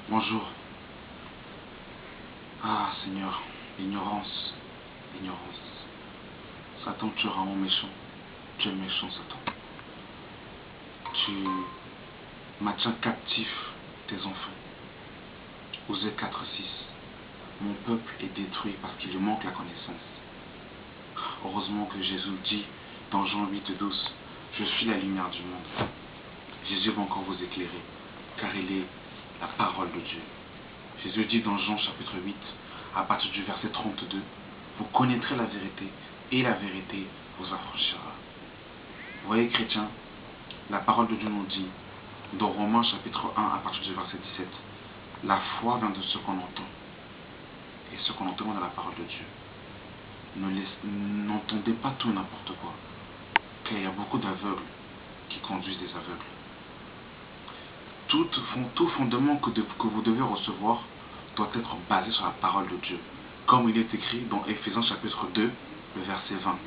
Bonjour. Ah Seigneur, l'ignorance, l'ignorance. Satan, tu es vraiment méchant. Tu es méchant, Satan. Tu maintiens captif tes enfants. Osée 4:6. Mon peuple est détruit parce qu'il lui manque la connaissance. Heureusement que Jésus dit dans Jean 8:12, je suis la lumière du monde. Jésus va encore vous éclairer, car il est la parole de Dieu. Jésus dit dans Jean chapitre 8, à partir du verset 32, vous connaîtrez la vérité, et la vérité vous affranchira. Vous voyez, chrétiens, la parole de Dieu nous dit, dans Romains chapitre 1, à partir du verset 17, la foi vient de ce qu'on entend, et ce qu'on entend dans la parole de Dieu. N'entendez pas tout n'importe quoi, car il y a beaucoup d'aveugles qui conduisent des aveugles. Tout fondement que vous devez recevoir doit être basé sur la parole de Dieu. Comme il est écrit dans Éphésiens chapitre 2, le verset 20.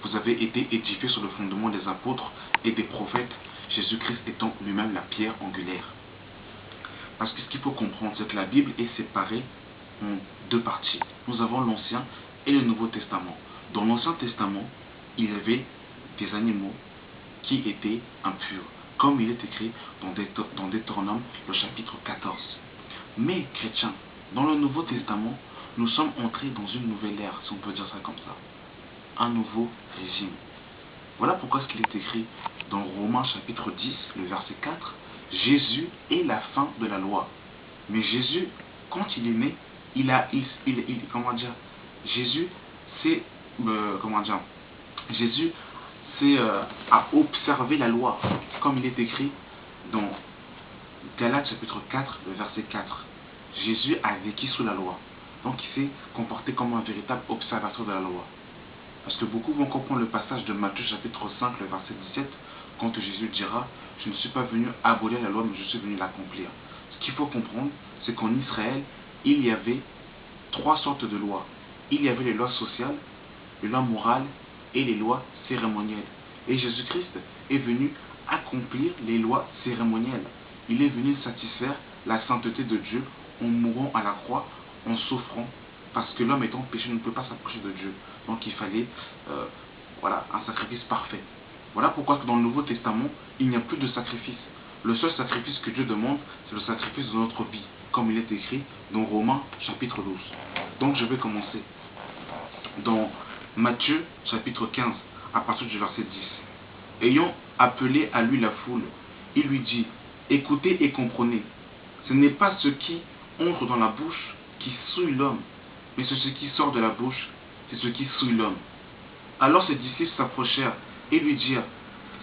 Vous avez été édifiés sur le fondement des apôtres et des prophètes, Jésus-Christ étant lui-même la pierre angulaire. Parce que ce qu'il faut comprendre, c'est que la Bible est séparée en deux parties. Nous avons l'Ancien et le Nouveau Testament. Dans l'Ancien Testament, il y avait des animaux qui étaient impurs, comme il est écrit dans Deutéronome, le chapitre 14. Mais, chrétiens, dans le Nouveau Testament, nous sommes entrés dans une nouvelle ère, si on peut dire ça comme ça. Un nouveau régime. Voilà pourquoi ce qu'il est écrit dans Romains chapitre 10, le verset 4, Jésus est la fin de la loi. Mais Jésus, quand il est né, Jésus, c'est, Jésus, c'est à observer la loi, comme il est écrit dans Galates chapitre 4, le verset 4. Jésus a vécu sous la loi, donc il s'est comporté comme un véritable observateur de la loi. Parce que beaucoup vont comprendre le passage de Matthieu chapitre 5, le verset 17, quand Jésus dira, je ne suis pas venu abolir la loi, mais je suis venu l'accomplir. Ce qu'il faut comprendre, c'est qu'en Israël, il y avait trois sortes de lois. Il y avait les lois sociales, les lois morales et les lois cérémonielles. Et Jésus-Christ est venu accomplir les lois cérémonielles. Il est venu satisfaire la sainteté de Dieu en mourant à la croix, en souffrant, parce que l'homme étant péché ne peut pas s'approcher de Dieu. Donc il fallait un sacrifice parfait. Voilà pourquoi dans le Nouveau Testament, il n'y a plus de sacrifice. Le seul sacrifice que Dieu demande, c'est le sacrifice de notre vie, comme il est écrit dans Romains chapitre 12. Donc je vais commencer. Dans Matthieu chapitre 15, à partir du verset 10. Ayant appelé à lui la foule, il lui dit, écoutez et comprenez, ce n'est pas ce qui entre dans la bouche qui souille l'homme, mais c'est ce qui sort de la bouche, c'est ce qui souille l'homme. Alors ses disciples s'approchèrent et lui dirent,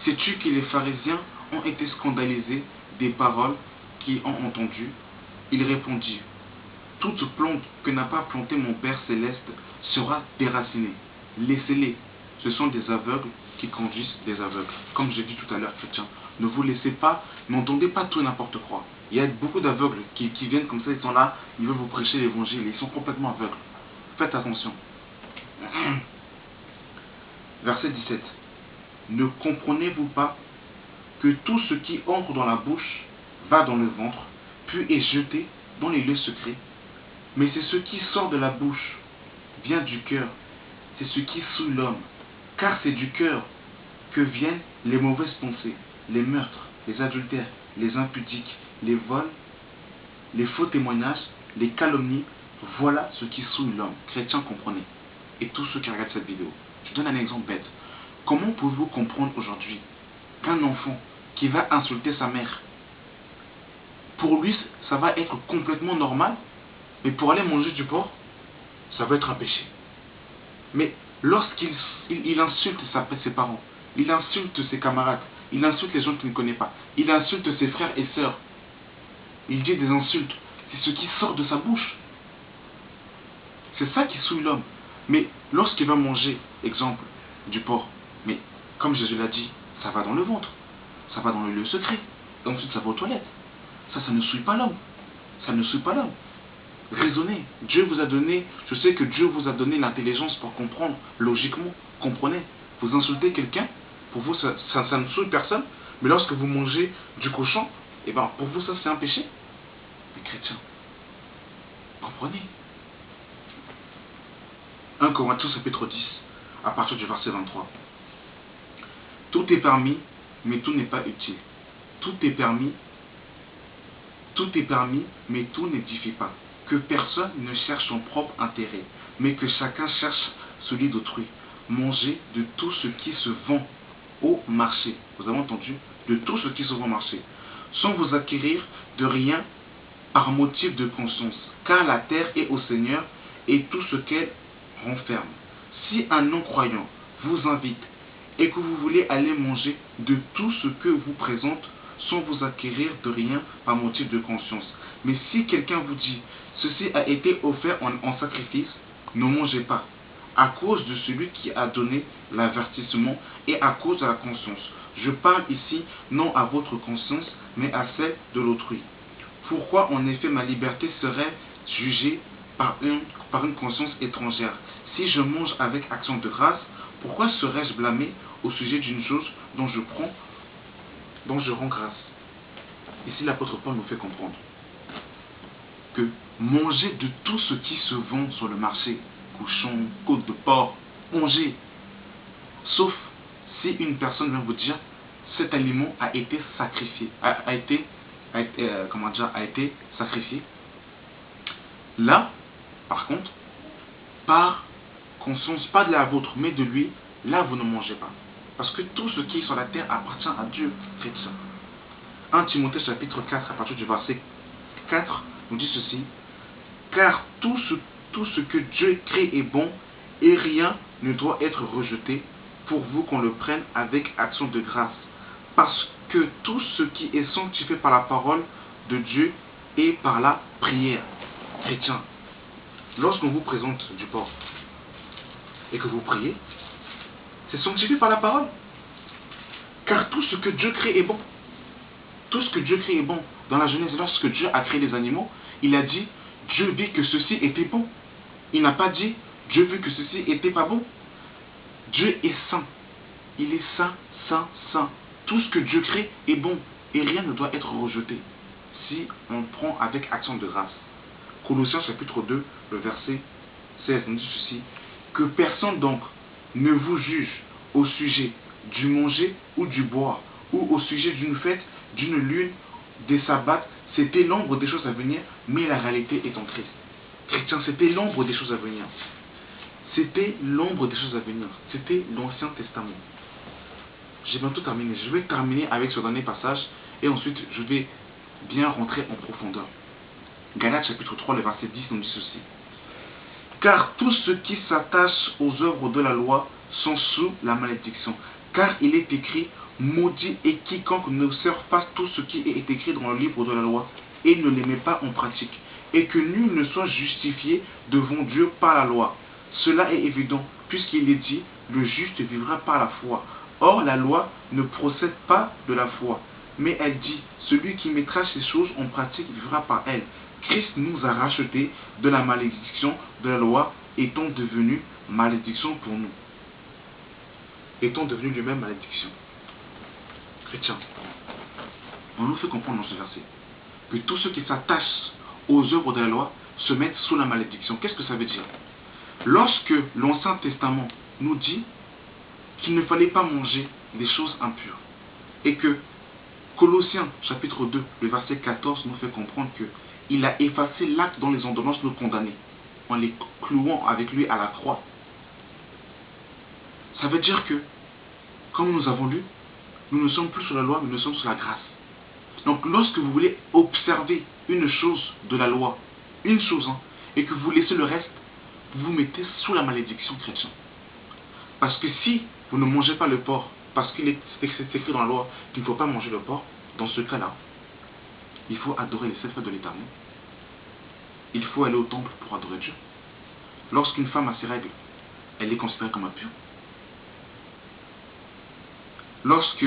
sais-tu que les pharisiens ont été scandalisés des paroles qu'ils ont entendues? Il répondit, toute plante que n'a pas plantée mon Père céleste sera déracinée. Laissez-les, ce sont des aveugles qui conduisent des aveugles. Comme j'ai dit tout à l'heure, chrétiens, ne vous laissez pas, n'entendez pas tout et n'importe quoi. Il y a beaucoup d'aveugles qui viennent comme ça, ils sont là, ils veulent vous prêcher l'évangile, ils sont complètement aveugles. Faites attention. Verset 17. Ne comprenez-vous pas que tout ce qui entre dans la bouche va dans le ventre, puis est jeté dans les lieux secrets? Mais c'est ce qui sort de la bouche, vient du cœur, c'est ce qui souille l'homme. Car c'est du cœur que viennent les mauvaises pensées, les meurtres, les adultères, les impudiques, les vols, les faux témoignages, les calomnies. Voilà ce qui souille l'homme. Chrétiens, comprenez. Et tous ceux qui regardent cette vidéo. Je donne un exemple bête. Comment pouvez-vous comprendre aujourd'hui qu'un enfant qui va insulter sa mère, pour lui, ça va être complètement normal, mais pour aller manger du porc, ça va être un péché. Mais lorsqu'il insulte ses parents, il insulte ses camarades, il insulte les gens qu'il ne connaît pas, il insulte ses frères et sœurs, il dit des insultes, c'est ce qui sort de sa bouche. C'est ça qui souille l'homme. Mais lorsqu'il va manger, exemple, du porc, mais comme Jésus l'a dit, ça va dans le ventre, ça va dans le lieu secret, et ensuite ça va aux toilettes. Ça ne souille pas l'homme. Ça ne souille pas l'homme. Raisonnez. Dieu vous a donné, je sais que Dieu vous a donné l'intelligence pour comprendre logiquement. Comprenez. Vous insultez quelqu'un, pour vous ça ne souille personne, mais lorsque vous mangez du cochon, et ben pour vous ça c'est un péché. les chrétiens. Comprenez? 1 Corinthiens chapitre 10, à partir du verset 23. Tout est permis, mais tout n'est pas utile. Tout est permis, mais tout n'édifie pas. Que personne ne cherche son propre intérêt, mais que chacun cherche celui d'autrui. Mangez de tout ce qui se vend au marché. Vous avez entendu? De tout ce qui se vend au marché. Sans vous acquérir de rien par motif de conscience, car la terre est au Seigneur et tout ce qu'elle renferme. Si un non-croyant vous invite et que vous voulez aller manger de tout ce que vous présente sans vous acquérir de rien par motif de conscience. Mais si quelqu'un vous dit, ceci a été offert en sacrifice, ne mangez pas, à cause de celui qui a donné l'avertissement et à cause de la conscience. Je parle ici non à votre conscience, mais à celle de l'autrui. Pourquoi en effet ma liberté serait jugée par une conscience étrangère? Si je mange avec action de grâce, pourquoi serais-je blâmé au sujet d'une chose dont je rends grâce? Ici l'apôtre Paul nous fait comprendre que manger de tout ce qui se vend sur le marché, cochon, côte de porc, mangez, sauf si une personne vient vous dire cet aliment a été sacrifié, a été sacrifié. Là, par contre, par conscience, pas de la vôtre, mais de lui, là vous ne mangez pas. Parce que tout ce qui est sur la terre appartient à Dieu. Faites ça. 1 Timothée chapitre 4, à partir du verset 4, nous dit ceci. Car tout ce que Dieu crée est bon, et rien ne doit être rejeté, pour vous qu'on le prenne avec action de grâce. Parce que tout ce qui est sanctifié par la parole de Dieu et par la prière. Chrétien, lorsqu'on vous présente du porc et que vous priez, c'est sanctifié par la parole. Car tout ce que Dieu crée est bon. Tout ce que Dieu crée est bon. Dans la Genèse, lorsque Dieu a créé les animaux, il a dit, Dieu vit que ceci était bon. Il n'a pas dit, Dieu vit que ceci était pas bon. Dieu est saint. Il est saint, saint, saint. Tout ce que Dieu crée est bon. Et rien ne doit être rejeté. Si on prend avec action de grâce. Colossiens chapitre 2, le verset 16, nous dit ceci. Que personne donc ne vous juge au sujet du manger ou du boire, ou au sujet d'une fête, d'une lune, des sabbats. C'était l'ombre des choses à venir, mais la réalité est en Christ. Chrétien, c'était l'ombre des choses à venir. C'était l'ombre des choses à venir. C'était l'Ancien Testament. J'ai bientôt terminé. Je vais terminer avec ce dernier passage et ensuite je vais bien rentrer en profondeur. Galates chapitre 3, le verset 10 nous dit ceci. Car tous ceux qui s'attachent aux œuvres de la loi sont sous la malédiction. Car il est écrit, maudit est quiconque n'observe pas tout ce qui est écrit dans le livre de la loi et ne les met pas en pratique. Et que nul ne soit justifié devant Dieu par la loi. Cela est évident, puisqu'il est dit, le juste vivra par la foi. Or, la loi ne procède pas de la foi, mais elle dit, celui qui mettra ces choses en pratique vivra par elles. Christ nous a rachetés de la malédiction de la loi, étant devenu malédiction pour nous. Étant devenu lui-même malédiction. Chrétien, on nous fait comprendre dans ce verset que tous ceux qui s'attachent aux œuvres de la loi se mettent sous la malédiction. Qu'est-ce que ça veut dire? Lorsque l'Ancien Testament nous dit qu'il ne fallait pas manger des choses impures, et que Colossiens chapitre 2, le verset 14 nous fait comprendre que il a effacé l'acte dont les ordonnances nous condamnaient, en les clouant avec lui à la croix. Ça veut dire que, comme nous avons lu, nous ne sommes plus sur la loi, mais nous sommes sur la grâce. Donc lorsque vous voulez observer une chose de la loi, une chose, et que vous laissez le reste, vous vous mettez sous la malédiction chrétienne. Parce que si vous ne mangez pas le porc, parce qu'il est écrit dans la loi qu'il ne faut pas manger le porc, dans ce cas-là, il faut adorer les 7 fêtes de l'Éternel. Il faut aller au temple pour adorer Dieu. Lorsqu'une femme a ses règles, elle est considérée comme impure. Lorsque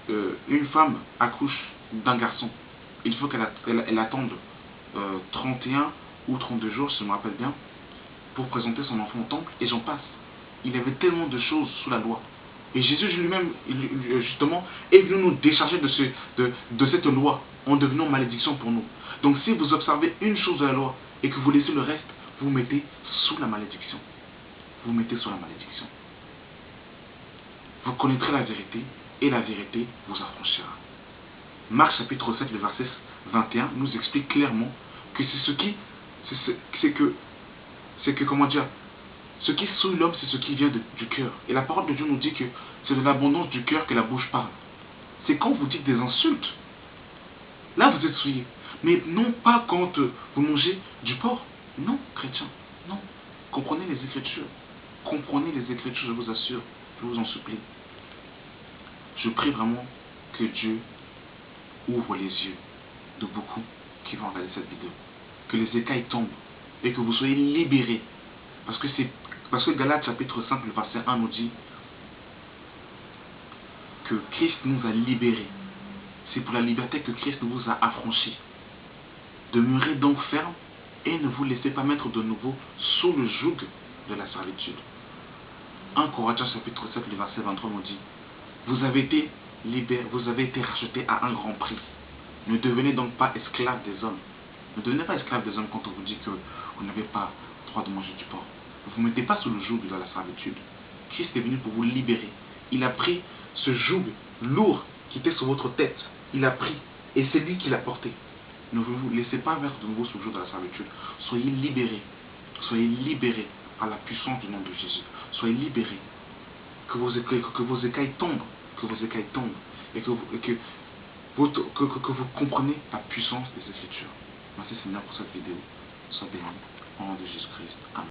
une femme accouche d'un garçon, il faut qu'elle attende 31 ou 32 jours, si je me rappelle bien, pour présenter son enfant au temple, et j'en passe. Il y avait tellement de choses sous la loi. Et Jésus lui-même, justement, est venu nous décharger de cette loi en devenant malédiction pour nous. Donc si vous observez une chose de la loi et que vous laissez le reste, vous vous mettez sous la malédiction. Vous vous mettez sous la malédiction. Vous connaîtrez la vérité et la vérité vous affranchira. Marc chapitre 7, le verset 21 nous explique clairement que ce qui souille l'homme, c'est ce qui vient du cœur. Et la parole de Dieu nous dit que c'est de l'abondance du cœur que la bouche parle. C'est quand vous dites des insultes. Là, vous êtes souillé. Mais non pas quand vous mangez du porc. Non, chrétien. Non. Comprenez les Écritures. Comprenez les Écritures, je vous assure. Je vous en supplie. Je prie vraiment que Dieu ouvre les yeux de beaucoup qui vont regarder cette vidéo. Que les écailles tombent et que vous soyez libérés. Parce que Galates chapitre 5, le verset 1 nous dit que Christ nous a libérés. C'est pour la liberté que Christ vous a affranchis. Demeurez donc ferme et ne vous laissez pas mettre de nouveau sous le joug de la servitude. 1 Corinthiens chapitre 7, le verset 23 nous dit: vous avez été libérés, vous avez été rachetés à un grand prix. Ne devenez donc pas esclaves des hommes. Ne devenez pas esclaves des hommes quand on vous dit que vous n'avez pas le droit de manger du porc. Ne vous mettez pas sous le joug de la servitude. Christ est venu pour vous libérer. Il a pris ce joug lourd qui était sur votre tête. Il a pris et c'est lui qui l'a porté. Ne vous laissez pas mettre de nouveau sous le joug de la servitude. Soyez libérés. Soyez libérés par la puissance du nom de Jésus. Soyez libérés. Que vos écailles tombent. Que vos écailles tombent. Et que vous compreniez la puissance des Écritures. Merci Seigneur pour cette vidéo. Sois béni. Au nom de Jésus-Christ. Amen.